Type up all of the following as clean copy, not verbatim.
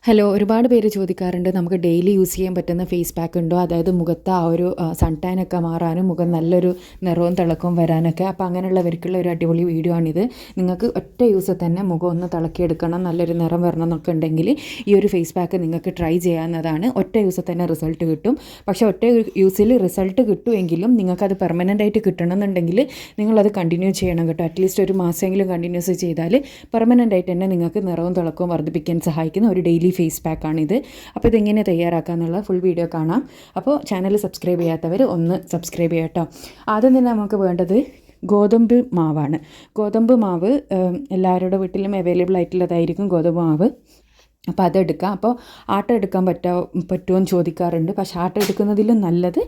Hello, ഒരുപാട് പേര് ചോദിക്കാറുണ്ട് നമുക്ക് ഡെയിലി യൂസ് ചെയ്യാൻ പറ്റുന്ന ഫേസ് പാക്ക് ഉണ്ടോ, അതായത് മുഖത്ത് ആ ഒരു സൺ ടാനൊക്കെ മാറാനും മുഖം നല്ലൊരു നിറവും തിളക്കവും വരാനൊക്കെ. അപ്പോൾ അങ്ങനെയുള്ളവർക്കുള്ള ഒരു അടിപൊളി വീഡിയോ ആണിത്. നിങ്ങൾക്ക് ഒറ്റ യൂസിൽ തന്നെ മുഖം ഒന്ന് തിളക്കിയെടുക്കണം, നല്ലൊരു നിറം വരണം എന്നൊക്കെ ഉണ്ടെങ്കിൽ ഈ ഒരു ഫേസ് പാക്ക് നിങ്ങൾക്ക് ട്രൈ ചെയ്യാവുന്നതാണ്. ഒറ്റ യൂസിൽ തന്നെ റിസൾട്ട് കിട്ടും. പക്ഷേ ഒറ്റ യൂസിൽ റിസൾട്ട് കിട്ടുമെങ്കിലും നിങ്ങൾക്കത് പെർമനൻ്റ് ആയിട്ട് കിട്ടണമെന്നുണ്ടെങ്കിൽ നിങ്ങളത് കണ്ടിന്യൂ ചെയ്യണം കേട്ടോ. അറ്റ്ലീസ്റ്റ് ഒരു മാസമെങ്കിലും കണ്ടിന്യൂസ് ചെയ്താൽ പെർമനൻ്റ് ആയിട്ട് തന്നെ നിങ്ങൾക്ക് നിറവും തിളക്കവും വർദ്ധിപ്പിക്കാൻ സഹായിക്കുന്ന ഒരു ഡെയിലി ഫേസ് പാക്കാണിത്. അപ്പോൾ ഇതെങ്ങനെ തയ്യാറാക്കാമെന്നുള്ള ഫുൾ വീഡിയോ കാണാം. അപ്പോൾ ചാനൽ സബ്സ്ക്രൈബ് ചെയ്യാത്തവർ ഒന്ന് സബ്സ്ക്രൈബ് ചെയ്യാം കേട്ടോ. ആദ്യം തന്നെ നമുക്ക് വേണ്ടത് ഗോതമ്പ് മാവാണ്. ഗോതമ്പ് മാവ് എല്ലാവരുടെ വീട്ടിലും അവൈലബിൾ ആയിട്ടുള്ളതായിരിക്കും ഗോതമ്പ് മാവ്. അപ്പോൾ അതെടുക്കാം. അപ്പോൾ ആട്ട എടുക്കാൻ പറ്റുമോ എന്ന് ചോദിക്കാറുണ്ട്. പക്ഷേ ആട്ട എടുക്കുന്നതിലും നല്ലത്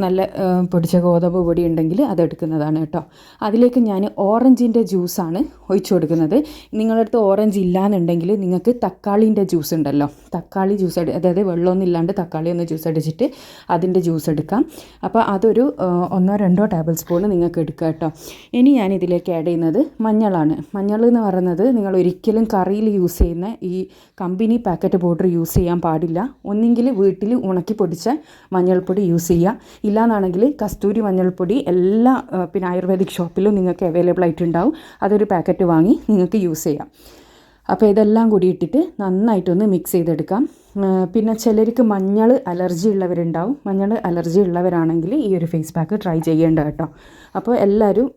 നല്ല പൊടിച്ച ഗോതമ്പ് പൊടി ഉണ്ടെങ്കിൽ അതെടുക്കുന്നതാണ് കേട്ടോ. അതിലേക്ക് ഞാൻ ഓറഞ്ചിൻ്റെ ജ്യൂസാണ് ഒഴിച്ചു കൊടുക്കുന്നത്. നിങ്ങളുടെ അടുത്ത് ഓറഞ്ച് ഇല്ലയെന്നുണ്ടെങ്കിൽ നിങ്ങൾക്ക് തക്കാളീൻ്റെ ജ്യൂസ് ഉണ്ടല്ലോ, തക്കാളി ജ്യൂസ് അതായത് വെള്ളമൊന്നും ഇല്ലാണ്ട് തക്കാളി ഒന്ന് ജ്യൂസ് അടിച്ചിട്ട് അതിൻ്റെ ജ്യൂസ് എടുക്കാം. അപ്പോൾ അതൊരു 1-2 ടേബിൾ സ്പൂൺ നിങ്ങൾക്ക് എടുക്കുക കേട്ടോ. ഇനി ഞാൻ ഇതിലേക്ക് ആഡ് ചെയ്യുന്നത് മഞ്ഞളാണ്. മഞ്ഞൾ എന്ന് പറയുന്നത് നിങ്ങൾ ഒരിക്കലും കറിയിൽ യൂസ് ചെയ്യുന്ന ഈ കമ്പനി പാക്കറ്റ് പൗഡർ യൂസ് ചെയ്യാൻ പാടില്ല. ഒന്നെങ്കിൽ വീട്ടിൽ ഉണക്കി പൊടിച്ച മഞ്ഞൾപ്പൊടി യൂസ് ചെയ്യുക. ഇല്ലയെന്നാണെങ്കിൽ കസ്തൂരി മഞ്ഞൾപ്പൊടി എല്ലാ പിന്നെ ആയുർവേദിക് ഷോപ്പിലും നിങ്ങൾക്ക് അവൈലബിൾ ആയിട്ടുണ്ടാവും. അതൊരു പാക്കറ്റ് വാങ്ങി നിങ്ങൾക്ക് യൂസ് ചെയ്യാം. അപ്പോൾ ഇതെല്ലാം കൂടി ഇട്ടിട്ട് നന്നായിട്ടൊന്ന് മിക്സ് ചെയ്തെടുക്കാം. പിന്നെ ചിലർക്ക് മഞ്ഞൾ അലർജി ഉള്ളവരുണ്ടാവും. മഞ്ഞൾ അലർജി ഉള്ളവരാണെങ്കിൽ ഈ ഒരു ഫേസ് പാക്ക് ട്രൈ ചെയ്യേണ്ട കേട്ടോ. അപ്പോൾ എല്ലാവരും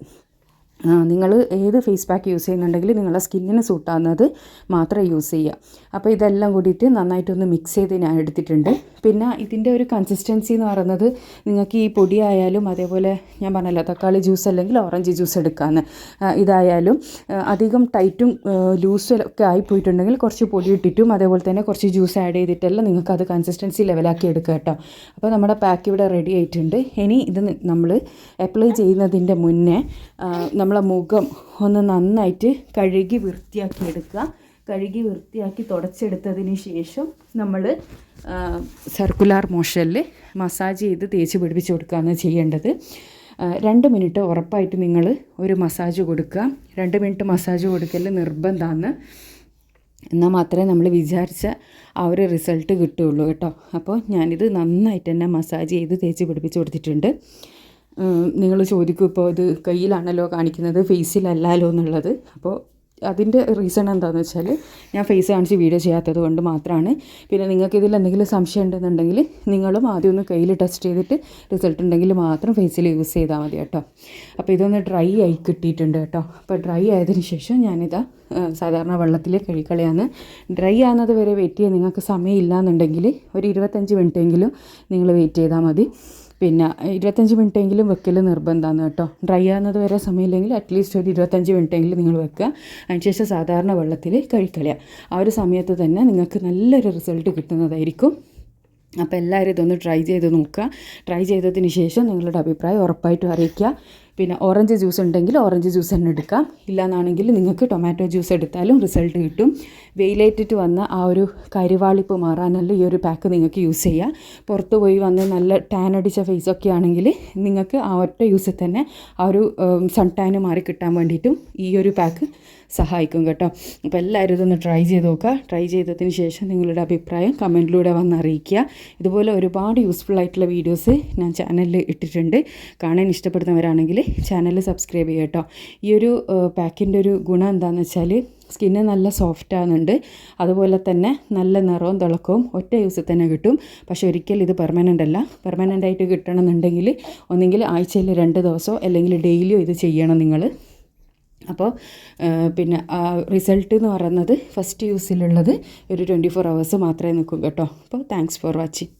നിങ്ങൾ ഏത് ഫേസ് പാക്ക് യൂസ് ചെയ്യുന്നുണ്ടെങ്കിൽ നിങ്ങളുടെ സ്കിന്നിന് സൂട്ടാകുന്നത് മാത്രം യൂസ് ചെയ്യുക. അപ്പോൾ ഇതെല്ലാം കൂടിയിട്ട് നന്നായിട്ടൊന്ന് മിക്സ് ചെയ്ത് ഞാൻ എടുത്തിട്ടുണ്ട്. പിന്നെ ഇതിൻ്റെ ഒരു കൺസിസ്റ്റൻസി എന്ന് പറയുന്നത് നിങ്ങൾക്ക് ഈ പൊടിയായാലും അതേപോലെ ഞാൻ പറഞ്ഞല്ലോ തക്കാളി ജ്യൂസ് അല്ലെങ്കിൽ ഓറഞ്ച് ജ്യൂസ് എടുക്കാമെന്ന്. ഇതായാലും അധികം ടൈറ്റും ലൂസും ഒക്കെ ആയിപ്പോയിട്ടുണ്ടെങ്കിൽ കുറച്ച് പൊടി ഇട്ടിട്ടും അതേപോലെ തന്നെ കുറച്ച് ജ്യൂസ് ആഡ് ചെയ്തിട്ടെല്ലാം നിങ്ങൾക്കത് കൺസിസ്റ്റൻസി ലെവലാക്കി എടുക്കുക കേട്ടോ. അപ്പോൾ നമ്മുടെ പാക്ക് ഇവിടെ റെഡി ആയിട്ടുണ്ട്. ഇനി ഇത് നമ്മൾ അപ്ലൈ ചെയ്യുന്നതിൻ്റെ മുന്നേ നമ്മളെ മുഖം ഒന്ന് നന്നായിട്ട് കഴുകി വൃത്തിയാക്കി എടുക്കുക. കഴുകി വൃത്തിയാക്കി തുടച്ചെടുത്തതിന് ശേഷം നമ്മൾ സർക്കുലാർ മോഷനിൽ മസാജ് ചെയ്ത് തേച്ച് പിടിപ്പിച്ച് കൊടുക്കുകയാണ് ചെയ്യേണ്ടത്. 2 മിനിറ്റ് ഉറപ്പായിട്ട് നിങ്ങൾ ഒരു മസാജ് കൊടുക്കുക. 2 മിനിറ്റ് മസാജ് കൊടുക്കൽ നിർബന്ധമാണ്. എന്നാൽ മാത്രമേ നമ്മൾ വിചാരിച്ച ആ ഒരു റിസൾട്ട് കിട്ടുകയുള്ളൂ കേട്ടോ. അപ്പോൾ ഞാനിത് നന്നായിട്ട് തന്നെ മസാജ് ചെയ്ത് തേച്ച് പിടിപ്പിച്ച് കൊടുത്തിട്ടുണ്ട്. നിങ്ങൾ ചോദിക്കും ഇപ്പോൾ ഇത് കയ്യിലാണല്ലോ കാണിക്കുന്നത് ഫേസിലല്ലല്ലോ എന്നുള്ളത്. അപ്പോൾ അതിൻ്റെ റീസൺ എന്താണെന്ന് വെച്ചാൽ ഞാൻ ഫേസ് കാണിച്ച് വീഡിയോ ചെയ്യാത്തത് കൊണ്ട് മാത്രമാണ്. പിന്നെ നിങ്ങൾക്ക് ഇതിൽ എന്തെങ്കിലും സംശയം ഉണ്ടെന്നുണ്ടെങ്കിൽ നിങ്ങളും ആദ്യം ഒന്ന് കയ്യിൽ ടെസ്റ്റ് ചെയ്തിട്ട് റിസൾട്ട് ഉണ്ടെങ്കിൽ മാത്രം ഫേസിൽ യൂസ് ചെയ്താൽ മതി കേട്ടോ. അപ്പോൾ ഇതൊന്ന് ഡ്രൈ ആയി കിട്ടിയിട്ടുണ്ട് കേട്ടോ. അപ്പോൾ ഡ്രൈ ആയതിനു ശേഷം ഞാനിതാ സാധാരണ വെള്ളത്തിൽ കഴുകിക്കളയാന്ന്. ഡ്രൈ ആകുന്നത് വരെ വെയിറ്റ് ചെയ്യാൻ നിങ്ങൾക്ക് സമയമില്ല എന്നുണ്ടെങ്കിൽ ഒരു 25 മിനിറ്റെങ്കിലും നിങ്ങൾ വെയിറ്റ് ചെയ്താൽ മതി. പിന്നെ 25 മിനിറ്റെങ്കിലും വെക്കൽ നിർബന്ധമാണ് കേട്ടോ. ഡ്രൈ ആകുന്നത് വരെ സമയമില്ലെങ്കിൽ അറ്റ്ലീസ്റ്റ് ഒരു 25 മിനിറ്റെങ്കിലും നിങ്ങൾ വെക്കുക. അതിനുശേഷം സാധാരണ വെള്ളത്തിൽ കഴുകിക്കളയുക. ആ ഒരു സമയത്ത് തന്നെ നിങ്ങൾക്ക് നല്ലൊരു റിസൾട്ട് കിട്ടുന്നതായിരിക്കും. അപ്പോൾ എല്ലാവരും ഇതൊന്ന് ട്രൈ ചെയ്ത് നോക്കുക. ട്രൈ ചെയ്തതിന് ശേഷം നിങ്ങളുടെ അഭിപ്രായം ഉറപ്പായിട്ടും അറിയിക്കുക. പിന്നെ ഓറഞ്ച് ജ്യൂസ് ഉണ്ടെങ്കിൽ ഓറഞ്ച് ജ്യൂസ് തന്നെ എടുക്കാം. ഇല്ലയെന്നാണെങ്കിൽ നിങ്ങൾക്ക് ടൊമാറ്റോ ജ്യൂസ് എടുത്താലും റിസൾട്ട് കിട്ടും. വെയിലേറ്റിട്ട് വന്ന ആ ഒരു കരിവാളിപ്പ് മാറാനല്ല ഈ ഒരു പാക്ക് നിങ്ങൾക്ക് യൂസ് ചെയ്യുക. പുറത്ത് പോയി വന്ന് നല്ല ടാൻ അടിച്ച ഫേസൊക്കെ ആണെങ്കിൽ നിങ്ങൾക്ക് ആ ഒറ്റ യൂസിൽ തന്നെ ആ ഒരു സൺ ടാന് മാറി കിട്ടാൻ വേണ്ടിയിട്ടും ഈ ഒരു പാക്ക് സഹായിക്കും കേട്ടോ. അപ്പോൾ എല്ലാവരും ഇതൊന്ന് ട്രൈ ചെയ്ത് നോക്കുക. ട്രൈ ചെയ്തതിന് ശേഷം നിങ്ങളുടെ അഭിപ്രായം കമൻറ്റിലൂടെ വന്ന് അറിയിക്കുക. ഇതുപോലെ ഒരുപാട് യൂസ്ഫുൾ ആയിട്ടുള്ള വീഡിയോസ് ഞാൻ ചാനലിൽ ഇട്ടിട്ടുണ്ട്. കാണാൻ ഇഷ്ടപ്പെടുന്നവരാണെങ്കിൽ ചാനൽ സബ്സ്ക്രൈബ് ചെയ്യുക കേട്ടോ. ഈ ഒരു പാക്കിൻ്റെ ഒരു ഗുണം എന്താണെന്ന് വെച്ചാൽ സ്കിന്ന് നല്ല സോഫ്റ്റ് ആകുന്നുണ്ട്. അതുപോലെ തന്നെ നല്ല നിറവും തിളക്കവും ഒറ്റ യൂസിൽ തന്നെ കിട്ടും. പക്ഷേ ഒരിക്കലും ഇത് പെർമനൻ്റ് അല്ല. പെർമനൻ്റ് ആയിട്ട് കിട്ടണമെന്നുണ്ടെങ്കിൽ ഒന്നെങ്കിൽ ആഴ്ചയിൽ 2 ദിവസമോ അല്ലെങ്കിൽ ഡെയിലിയോ ഇത് ചെയ്യണം നിങ്ങൾ. അപ്പോൾ പിന്നെ റിസൾട്ട് എന്ന് പറയുന്നത് ഫസ്റ്റ് യൂസിലുള്ളത് ഒരു 24 hours മാത്രമേ നിൽക്കൂ കേട്ടോ. അപ്പോൾ താങ്ക്സ് ഫോർ വാച്ചിങ്.